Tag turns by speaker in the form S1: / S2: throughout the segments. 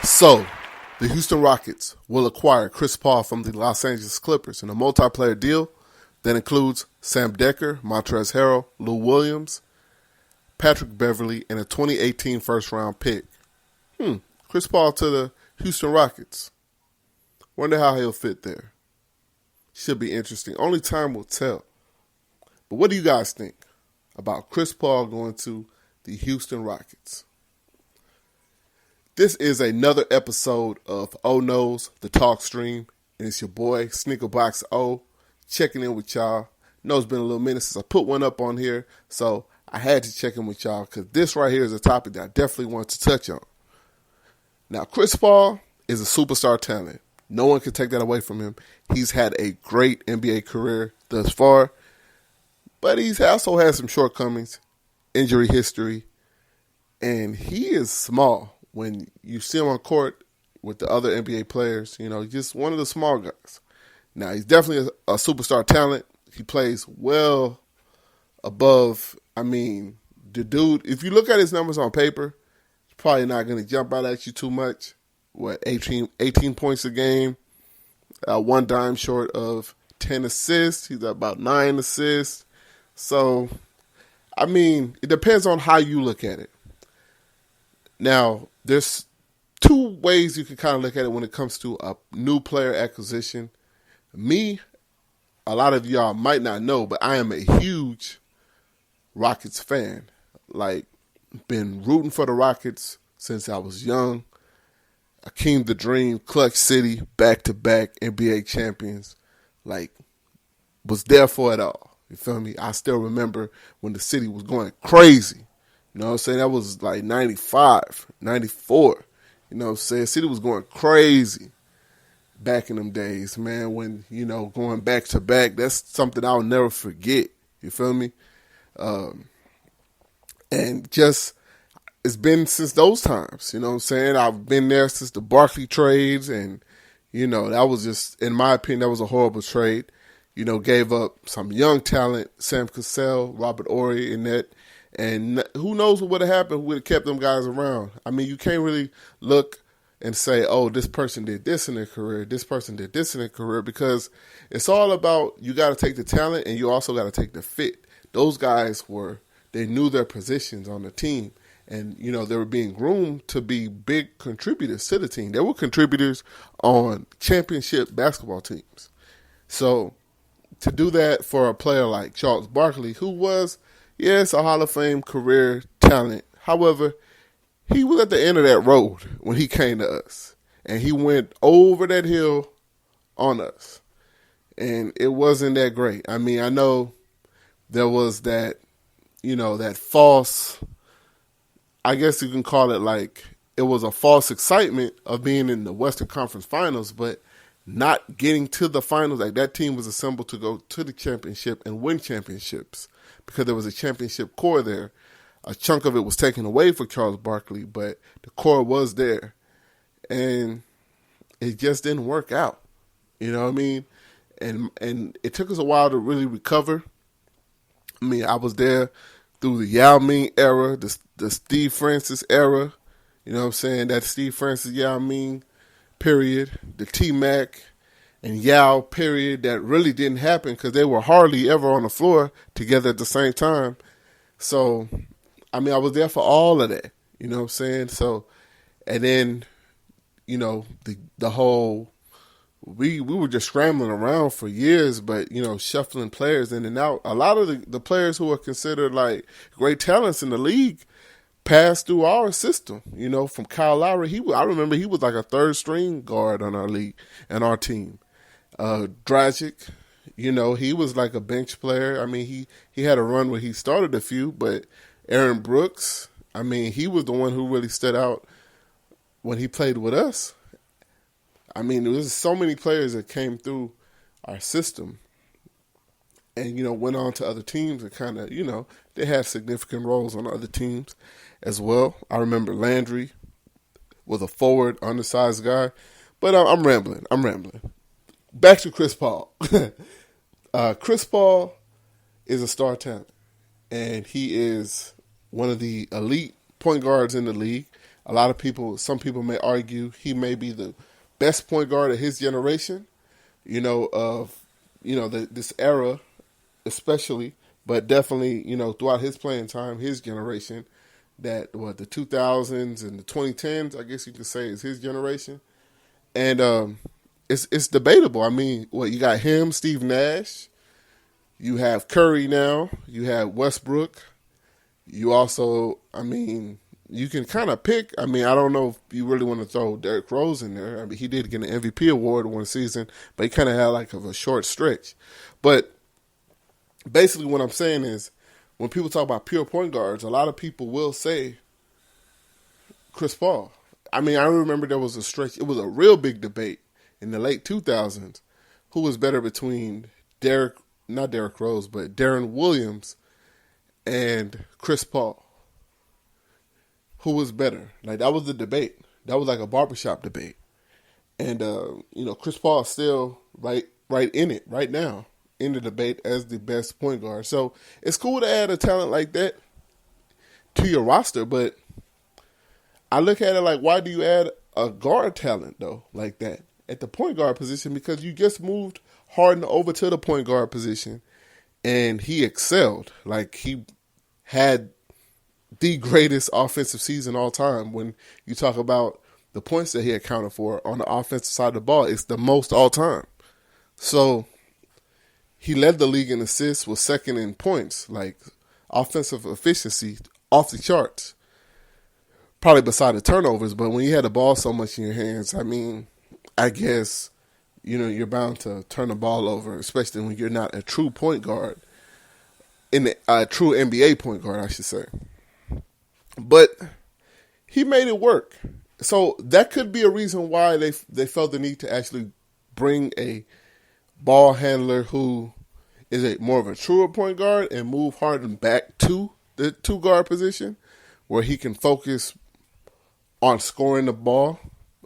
S1: So, the Houston Rockets will acquire Chris Paul from the Los Angeles Clippers in a multiplayer deal that includes Sam Dekker, Montrezl Harrell, Lou Williams, Patrick Beverley, and a 2018 first-round pick. Chris Paul to the Houston Rockets. Wonder how he'll fit there. Should be interesting. Only time will tell. But what do you guys think about Chris Paul going to the Houston Rockets? This is another episode of Oh No's, the Talk Stream, and it's your boy, Sneakerbox O, checking in with y'all. Know it's been a little minute since I put one up on here, so I had to check in with y'all because this right here is a topic that I definitely want to touch on. Now, Chris Paul is a superstar talent. No one can take that away from him. He's had a great NBA career thus far, but he's also had some shortcomings, injury history, and he is small. When you see him on court with the other NBA players, you know, he's just one of the small guys. Now, he's definitely a superstar talent. He plays well above, the dude, if you look at his numbers on paper, he's probably not going to jump out at you too much. 18 points a game, one dime short of 10 assists. He's about 9 assists. So, it depends on how you look at it. Now, there's two ways you can kind of look at it when it comes to a new player acquisition. Me, a lot of y'all might not know, but I am a huge Rockets fan. Like, been rooting for the Rockets since I was young. Akeem the Dream, Clutch City, back-to-back NBA champions. Like, was there for it all. You feel me? I still remember when the city was going crazy. You know what I'm saying? That was like 95, 94. You know what I'm saying? City was going crazy back in them days, man, when, going back to back. That's something I'll never forget. You feel me? And just, it's been since those times. You know what I'm saying? I've been there since the Barkley trades, and, that was just, in my opinion, that was a horrible trade. Gave up some young talent, Sam Cassell, Robert Horry, and that. And who knows what would have happened, who would have kept them guys around. You can't really look and say, oh, this person did this in their career, this person did this in their career, because it's all about, you got to take the talent and you also got to take the fit. Those guys they knew their positions on the team, and, they were being groomed to be big contributors to the team. They were contributors on championship basketball teams. So to do that for a player like Charles Barkley, who was, yes, a Hall of Fame career talent. However, he was at the end of that road when he came to us. And he went over that hill on us. And it wasn't that great. I know there was that, that false, I guess you can call it like, it was a false excitement of being in the Western Conference Finals, but not getting to the finals. Like, that team was assembled to go to the championship and win championships, because there was a championship core there. A chunk of it was taken away for Charles Barkley, but the core was there. And it just didn't work out. You know what I mean? And it took us a while to really recover. I was there through the Yao Ming era, the Steve Francis era. You know what I'm saying? That Steve Francis, Yao Ming period, the T-Mac and Yao period that really didn't happen because they were hardly ever on the floor together at the same time. So, I was there for all of that. You know what I'm saying? So, and then, the whole, we were just scrambling around for years, but, shuffling players in and out. A lot of the players who are considered like great talents in the league passed through our system, from Kyle Lowry. I remember he was like a third string guard on our league and our team. Dragic, he was like a bench player. He had a run where he started a few, but Aaron Brooks, he was the one who really stood out when he played with us. There was so many players that came through our system and, went on to other teams and kind of, they had significant roles on other teams as well. I remember Landry was a forward, undersized guy. But I'm rambling. Back to Chris Paul. Chris Paul is a star talent. and he is one of the elite point guards in the league. Some people may argue he may be the best point guard of his generation, this era especially, but definitely, throughout his playing time, his generation, the 2000s and the 2010s, I guess you could say is his generation. And it's debatable. I mean, you got him, Steve Nash, you have Curry now, you have Westbrook. You also, you can kind of pick. I don't know if you really want to throw Derrick Rose in there. He did get an MVP award one season, but he kind of had like a short stretch. But basically what I'm saying is when people talk about pure point guards, a lot of people will say Chris Paul. I remember there was a stretch. It was a real big debate in the late 2000s. Who was better between not Derrick Rose, but Darren Williams and Chris Paul? Who was better? Like, that was the debate. That was like a barbershop debate. And, Chris Paul is still right in it right now in the debate as the best point guard. So it's cool to add a talent like that to your roster, but I look at it like, why do you add a guard talent, though, like that at the point guard position? Because you just moved Harden over to the point guard position, and he excelled. Like, he had the greatest offensive season all time. When you talk about the points that he accounted for on the offensive side of the ball, it's the most all time. So he led the league in assists, was second in points, like offensive efficiency off the charts. Probably beside the turnovers, but when you had the ball so much in your hands, I guess, you're bound to turn the ball over, especially when you're not a true point guard, a true NBA point guard, I should say. But he made it work. So that could be a reason why they felt the need to actually bring a ball handler who is more of a truer point guard and move Harden back to the two guard position where he can focus on scoring the ball,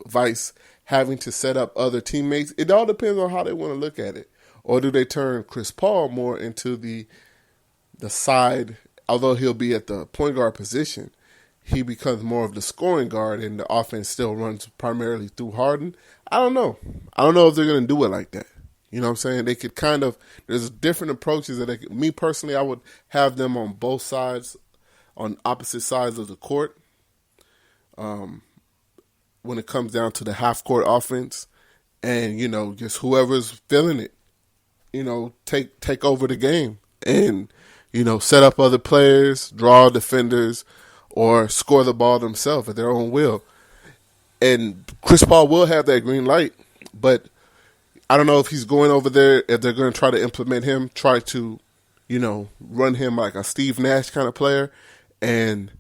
S1: vice having to set up other teammates. It all depends on how they want to look at it. Or do they turn Chris Paul more into the side, although he'll be at the point guard position, he becomes more of the scoring guard and the offense still runs primarily through Harden? I don't know. I don't know if they're going to do it like that. You know what I'm saying? They could there's different approaches that me personally, I would have them on both sides, on opposite sides of the court. When it comes down to the half-court offense, and, just whoever's feeling it, take over the game and, set up other players, draw defenders, or score the ball themselves at their own will. And Chris Paul will have that green light, but I don't know if he's going over there, if they're going to try to implement him, try to, run him like a Steve Nash kind of player, and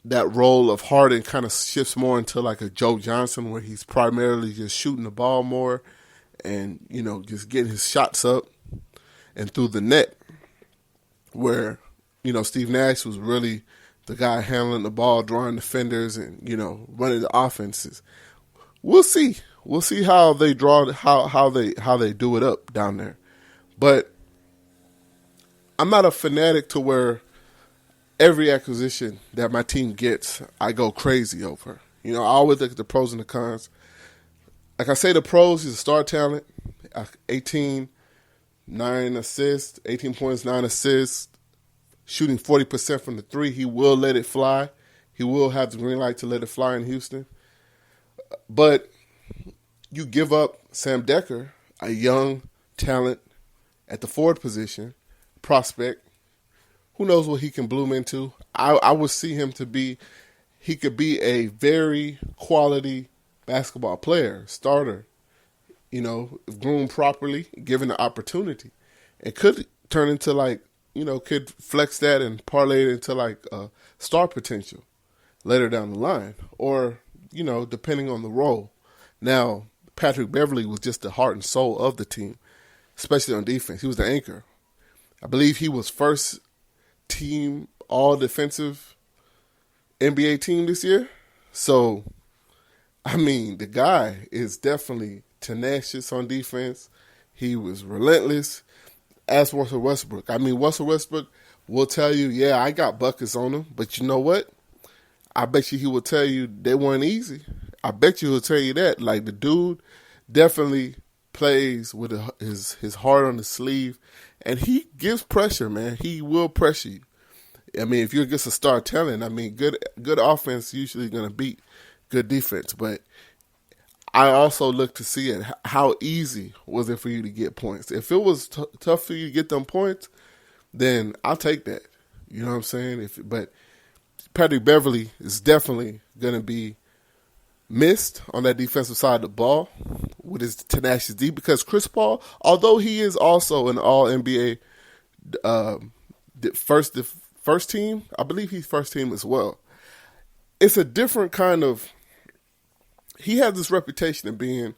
S1: that role of Harden kind of shifts more into like a Joe Johnson where he's primarily just shooting the ball more and, just getting his shots up and through the net where, Steve Nash was really the guy handling the ball, drawing defenders and, running the offenses. We'll see. We'll see how they how they do it up down there. But I'm not a fanatic to where every acquisition that my team gets, I go crazy over. I always look at the pros and the cons. Like I say, the pros, he's a star talent. 18 points, 9 assists, shooting 40% from the three. He will let it fly. He will have the green light to let it fly in Houston. But you give up Sam Decker, a young talent at the forward position, prospect. Who knows what he can bloom into? I would see him he could be a very quality basketball player, starter, if groomed properly, given the opportunity. It could turn into could flex that and parlay it into a star potential later down the line. Or, depending on the role. Now, Patrick Beverly was just the heart and soul of the team, especially on defense. He was the anchor. I believe he was first team all-defensive NBA team this year. So, the guy is definitely tenacious on defense. He was relentless. ask Russell Westbrook. I mean, Russell Westbrook will tell you, yeah, I got buckets on him, but you know what? I bet you he will tell you they weren't easy. I bet you he'll tell you that. Like, the dude definitely plays with his heart on his sleeve, and he gives pressure, man. He will pressure you. I mean, if you're just a star talent, I mean, good offense usually going to beat good defense. But I also look to see it. How easy was it for you to get points? If it was tough for you to get them points, then I'll take that. You know what I'm saying? But Patrick Beverley is definitely going to be missed on that defensive side of the ball with his tenacious D, because Chris Paul, although he is also an All-NBA first team, I believe he's first team as well. It's a different kind of. He has this reputation of being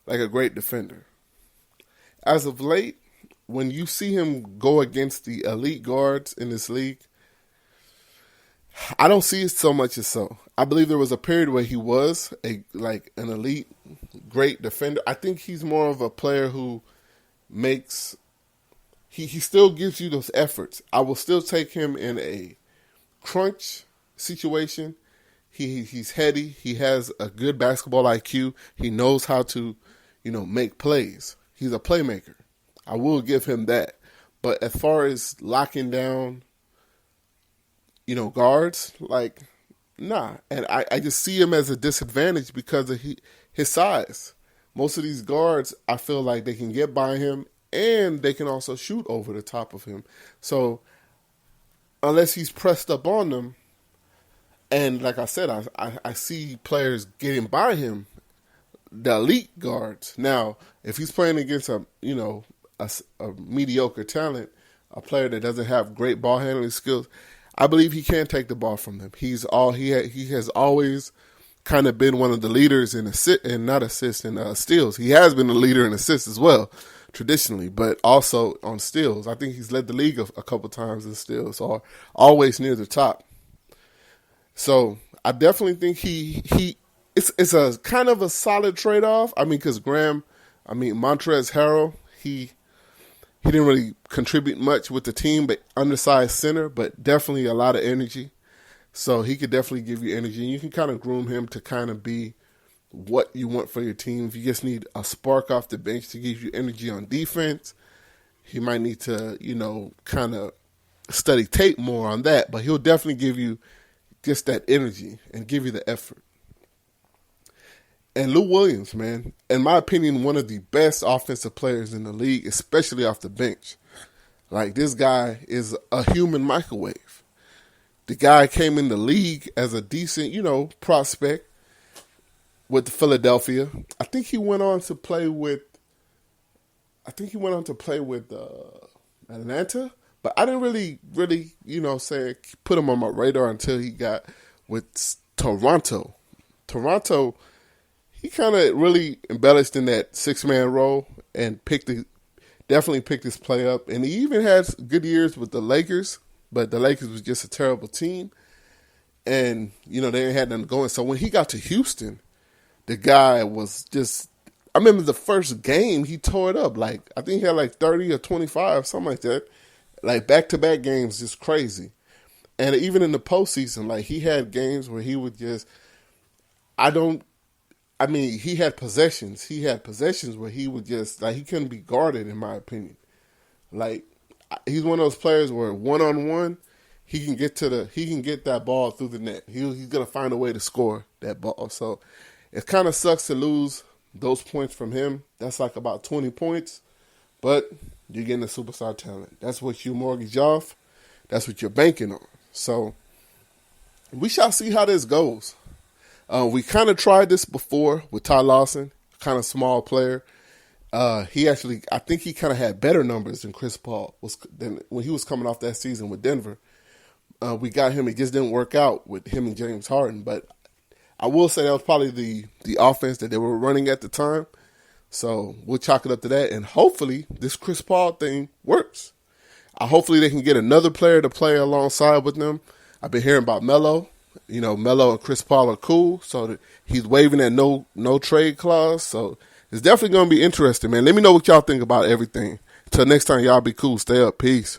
S1: like a great defender. As of late, when you see him go against the elite guards in this league, I don't see it so much as so. I believe there was a period where he was an elite, great defender. I think he's more of a player who makes. He still gives you those efforts. I will still take him in a crunch situation. He's heady. He has a good basketball IQ. He knows how to, make plays. He's a playmaker. I will give him that. But as far as locking down, guards, nah. And I just see him as a disadvantage because of his size. Most of these guards, I feel like they can get by him, and they can also shoot over the top of him. So unless he's pressed up on them, and like I said, I see players getting by him, the elite guards. Now, if he's playing against a mediocre talent, a player that doesn't have great ball handling skills, I believe he can take the ball from them. He has always kind of been one of the leaders in steals. He has been a leader in assists as well, traditionally, but also on steals. I think he's led the league a couple times in steals, or always near the top. So I definitely think it's a kind of a solid trade-off. I mean, because Montrezl Harrell, he didn't really contribute much with the team, but undersized center, but definitely a lot of energy. So he could definitely give you energy, and you can kind of groom him to kind of be what you want for your team. If you just need a spark off the bench to give you energy on defense, he might need to, kind of study tape more on that, but he'll definitely give you just that energy and give you the effort. And Lou Williams, man, in my opinion, one of the best offensive players in the league, especially off the bench. Like, this guy is a human microwave. The guy came in the league as a decent, prospect with Philadelphia. I think he went on to play with Atlanta. But I didn't really, put him on my radar until he got with Toronto. Toronto, he kind of really embellished in that six-man role and definitely picked his play up. And he even had good years with the Lakers, but the Lakers was just a terrible team. And, they ain't had nothing going. So when he got to Houston, the guy was just, I remember the first game, he tore it up. I think he had 30 or 25, something like that. Back-to-back games, just crazy. And even in the postseason, he had games where he would just, he had possessions. He had possessions where he would just, he couldn't be guarded, in my opinion. He's one of those players where one-on-one, he can get that ball through the net. He's going to find a way to score that ball. So it kind of sucks to lose those points from him. That's about 20 points. But you're getting a superstar talent. That's what you mortgage off. That's what you're banking on. So we shall see how this goes. We kind of tried this before with Ty Lawson, kind of small player. I think he kind of had better numbers than Chris Paul than when he was coming off that season with Denver. We got him. It just didn't work out with him and James Harden. But I will say that was probably the offense that they were running at the time. So we'll chalk it up to that, and hopefully this Chris Paul thing works. Hopefully they can get another player to play alongside with them. I've been hearing about Melo. Melo and Chris Paul are cool, so he's waiving that no trade clause. So it's definitely going to be interesting, man. Let me know what y'all think about everything. Till next time, y'all be cool. Stay up. Peace.